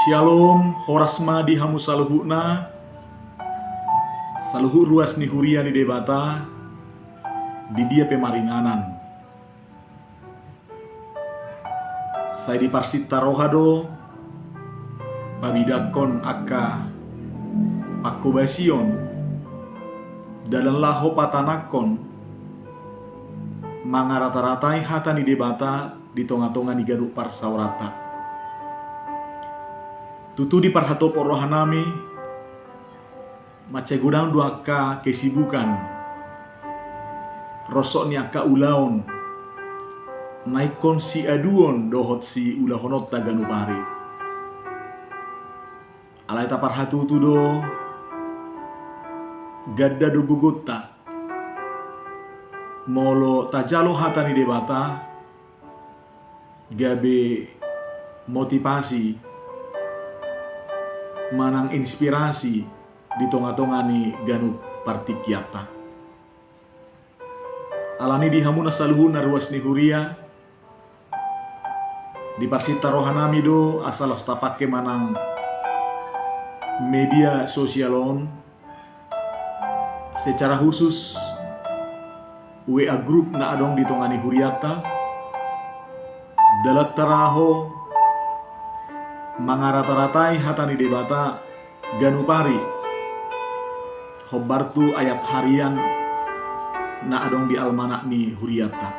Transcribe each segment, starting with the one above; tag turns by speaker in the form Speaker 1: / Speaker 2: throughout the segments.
Speaker 1: Shalom, horasma di hamu saluhuna, saluhu ruas ni huria ni debata, di dia pemaringanan. Saya di parsita rohado, pabidakon aka pakobasion, dalam laho patanakon, mangarata-ratai hata ni debata, di tonga-tonga ni gaduk parsaurata. Tutu di parhato porohanami, macegudang duaka kesibukan, rosok ni aka ulaon, naikon si aduon dohot si ulahonot taganupari. Alay ta parhatu tu do, gadda do gugutta, molo tajalo hata ni debata, gabe motivasi, manang inspirasi di tonga-tonga ni ganu partikiata. Alani di hamuna saluhu na ruas ni huria, di parsita rohanami do asal tapake manang media sosialon, secara khusus WA group na adong di tonga ni huriata, dalat taraho mangarata-ratai hatani debata ganupari khobartu ayat harian na adong di almanak ni huriata.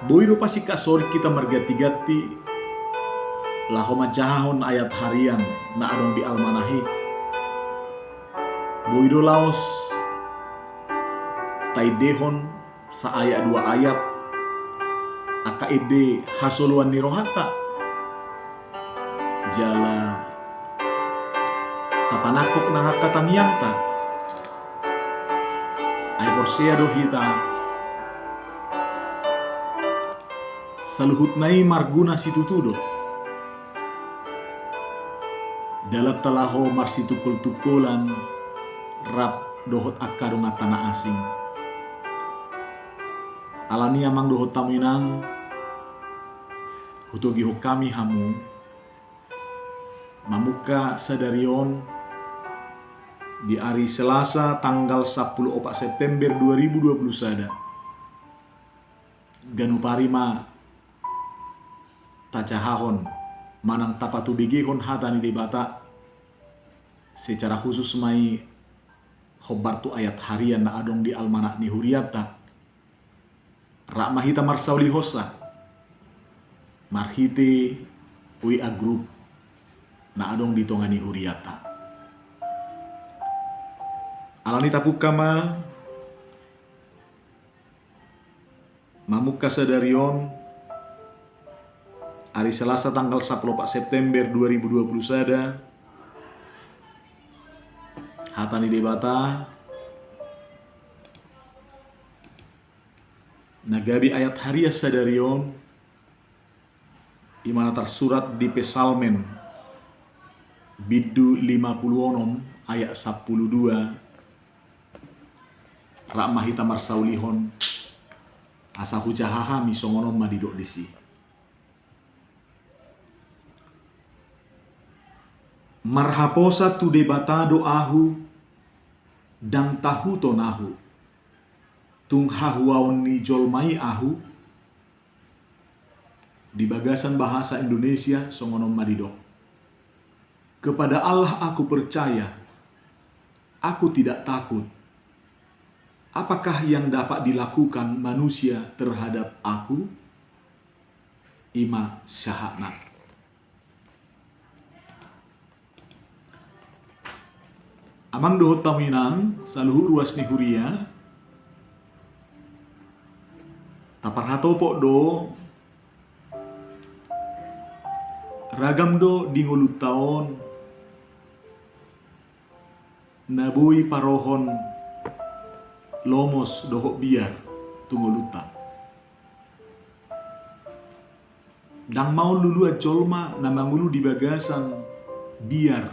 Speaker 1: Boido pasi kasori kita mergati-gati laho macahon ayat harian na adong di almanahi. Boido laos taidehon sa ayat dua ayat aka ide hasoluan ni rohata jala tapanakok na katangianta ay porsea do hita saluhut nai marguna situtudo dalat talaho marsitukul-tukulan rap dohot akka do tanah asing alani amang dohot taminang hutogi kami hamu mamuka sadarion di hari Selasa tanggal 10 September 2020 sada ganuparima tacahahon manang tapatu bigihon hatani debata secara khusus mai khobartu ayat harian na adong di almanak ni huriata rak mahita marsauli hosa marhite WA group na adong di tongani huriata. Alani tapukama mamuka sadarion hari Selasa tanggal 10 September 2020 sada hatani debata nagabi ayat haria sadarion imana tersurat di Pesalmen bidu 56 ayat 12 rak mahita marsaulihon asa hujahaha misongonon madidok desi marhaposa tu debata doahu dang tahu tonahu tung hahuaon ni jolmai ahu di bagasan bahasa Indonesia songonom madidok. Kepada Allah aku percaya, aku tidak takut. Apakah yang dapat dilakukan manusia terhadap aku? Ima syahana. Amang dohot taminang saluhu ruas ni huria taparhatopok do ragam do di ngulut taon nabui parohon lomos dohok biar tunguluta dang mau lulu acolma na mangulu di bagasan biar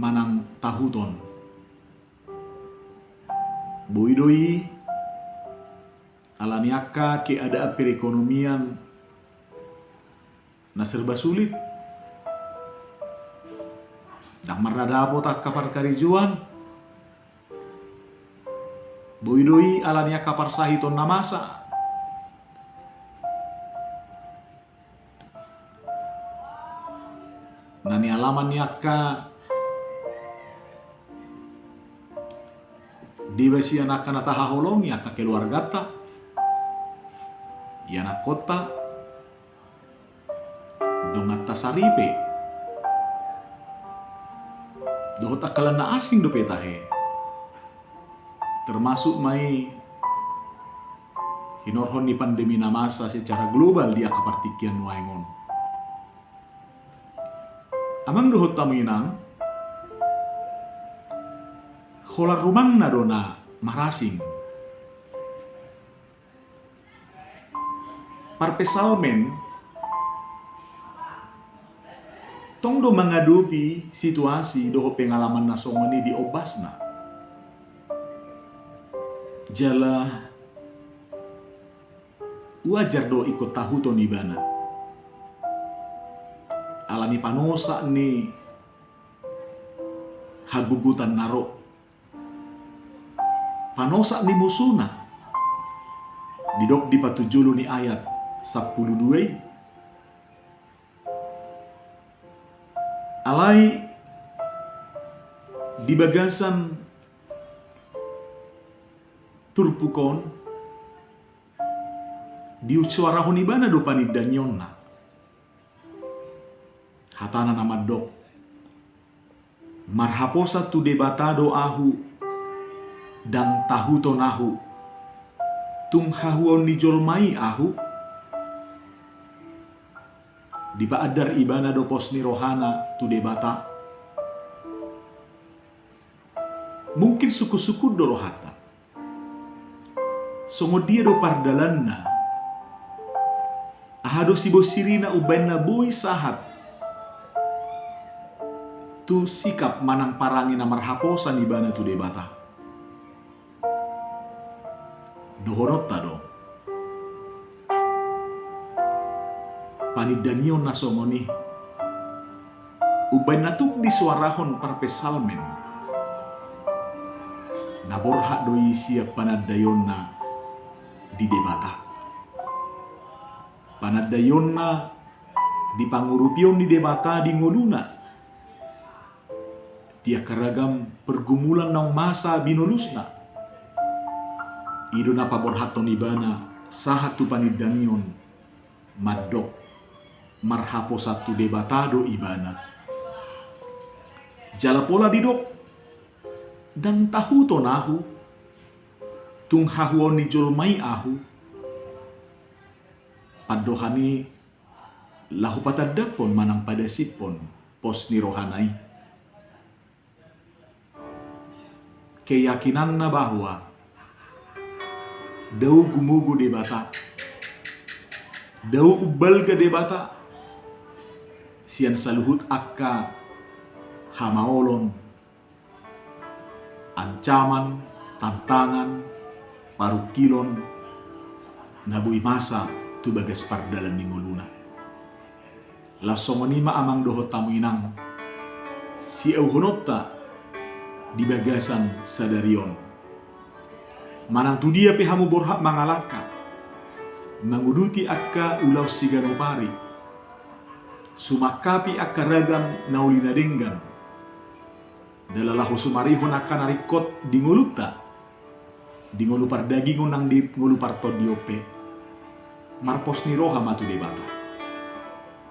Speaker 1: manang tahuton boidoi alaniaka keadaan perekonomian na serba sulit. Dak marnadabo tak kapar karijuan. Boidoi alania kapar sahiton namasa. Nani alaman niaka dibesi anak nataha holong yaka keluarga ta. Yana kota dongat tasaripe dohot akalan na asing do petahe termasuk mai hinorhon ni pandemi na masa secara global dia kapartikian nuaingon amang dohot tamu inang holar rumang na dona marasing parpesalmen tong do mengadupi situasi doho pengalaman nasongoni di obasna. Jala wajar do ikut tahu to nibana. Alani panosa ni hagugutan naro. Panosa ni musuna. Didok di patujulu ni ayat 12. Alai di bagasan turpukon di usuarahon ibana do panidanyonna hatana nama dok marhaposa tu debatado ahu dan tahu tonahu tung hahuon ni jolmai ahu di paadar ibana do posni rohana tu debata mungkin suku-suku do rohata songo dia do pardalanna ahado sibo sirina ubainna boy sahat tu sikap manang parangi na marhaposan ibana tu debata dohorota do panidangyon na songoni ubay natuk di suarahon parpesalmen naborha doi siap panadayon na di debata panadayon na di pangurupion di debata di nguluna dia karagam pergumulan ng masa binulusna ido na paborhaton ibana sahat tu panidangyon madok marhapo satu debatado ibana jala pola didok dan tahu tonahu tung hahuon ni jolmai ahu padohani lahu patadapon manang padasipon pos ni rohanai keyakinan na bahwa dau gumugu debata dau ubal ke debata sian saluhut akka hamaolon ancaman tantangan parukilon nabui masa tu bagas pardalan ni nguluna lasongonima amang doho tamu inang si euhonopta di bagasan sadarion manang tu dia pehamu borhak mangalaka manguduti akka ulau siganopari sumakapi akka ragam naulina denggan dalalahu sumarihon akka narikot di nguluta di ngulupar daging unang di ngulupar todiope marpos ni roha matu debata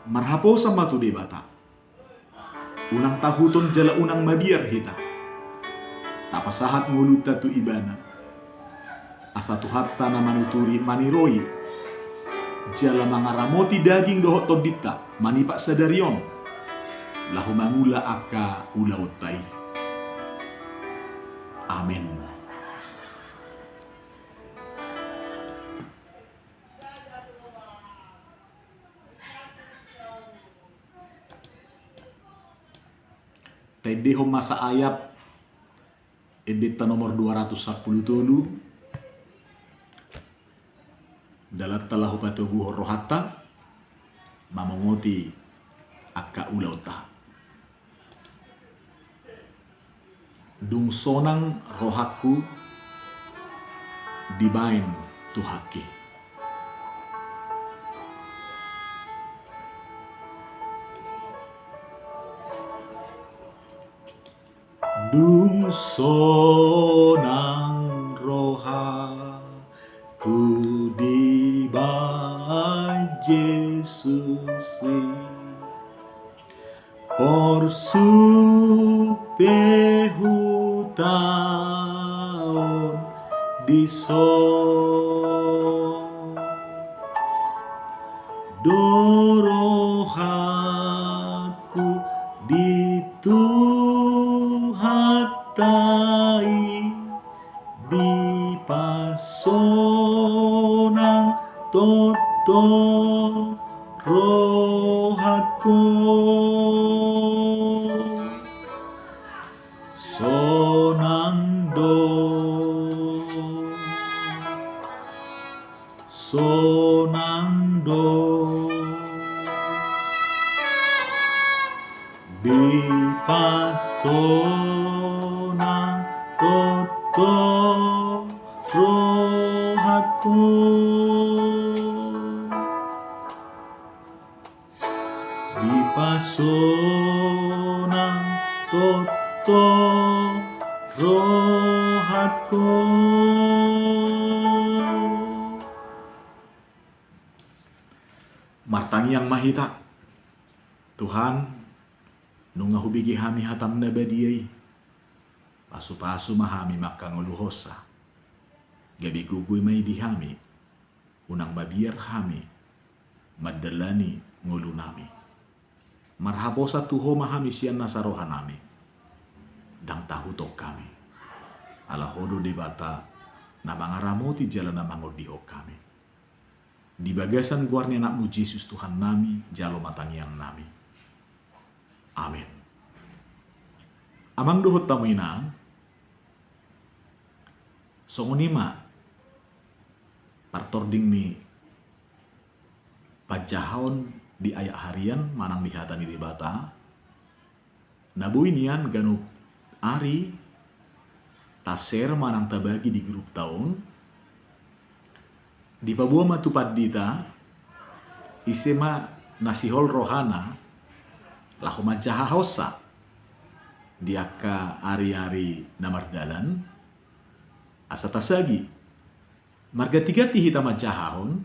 Speaker 1: marhaposa matu debata unang tahuton jala unang mabiar hita tapasahat nguluta tu ibana asatu hatta na manuturi maniroi jala mangaramoti daging dohot todita manipak sadarion lahu mangula akka ulautai amin. Tedehom masa ayat edita nomor 210 dalam talahu patubu rohata mamongoti akka ulau ta. Dung sonang rohaku dibain tuhaki. Dung sonang rohaku dibain Jesus por su tahun di dorohaku di Tuhatai di pasonang toto rohaku sonang do di pasonang toto rohaku di pasonang toto rohaku. Martangi yang mahita Tuhan nunga hubigi hami hatam na badiyay pasu-pasu mahami makanguluhosa gabi guguy may dihami unang mabiyar hami madalani ngulu nami marhabosa tuho mahami siyan nasarohan nami dang tahutok kami alahodo debata na mangaramoti jalan na mangodiho kami di bagasan guarnya nakmu Yesus Tuhan nami jalo matangiang nami. Amin. Amang duhut tamu inang songonima partording ni pajahon di ayak harian manang dihatani di bata nabuinian ganup ari taser manang tabagi di grup tahun di pabua matupad dita isema nasihol rohana lahuma jahahosa diaka ari-ari namardalan asa tasagi marga tiga ti hitama jahahon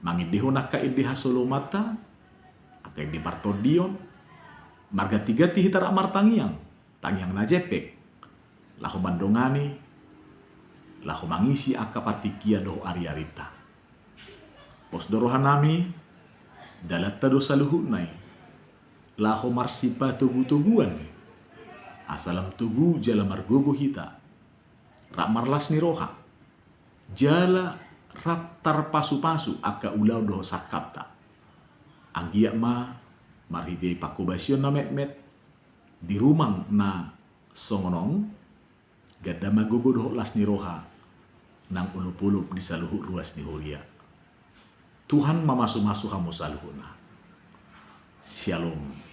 Speaker 1: mangidihon akka idiha solomata akka idi partodion marga tiga ti hitara martangiang tangiang najepek lahumandongani lahu mangisi akka partikia doh ari-arita. Pos dorohan nami dalat dosa luhut nai lahu marsipa tugu-tuguan asalam tugu jala margogo hita rak marlas ni roha jala rap tar pasu-pasu akka ulau doh sakapta anggia ma marhide pakubasion na met-met di rumang na songonong gada magogo doh las ni roha nang ulup-ulup di saluhu ruas ni huria. Tuhan mamasu-masu hamu saluhuna. Shalom.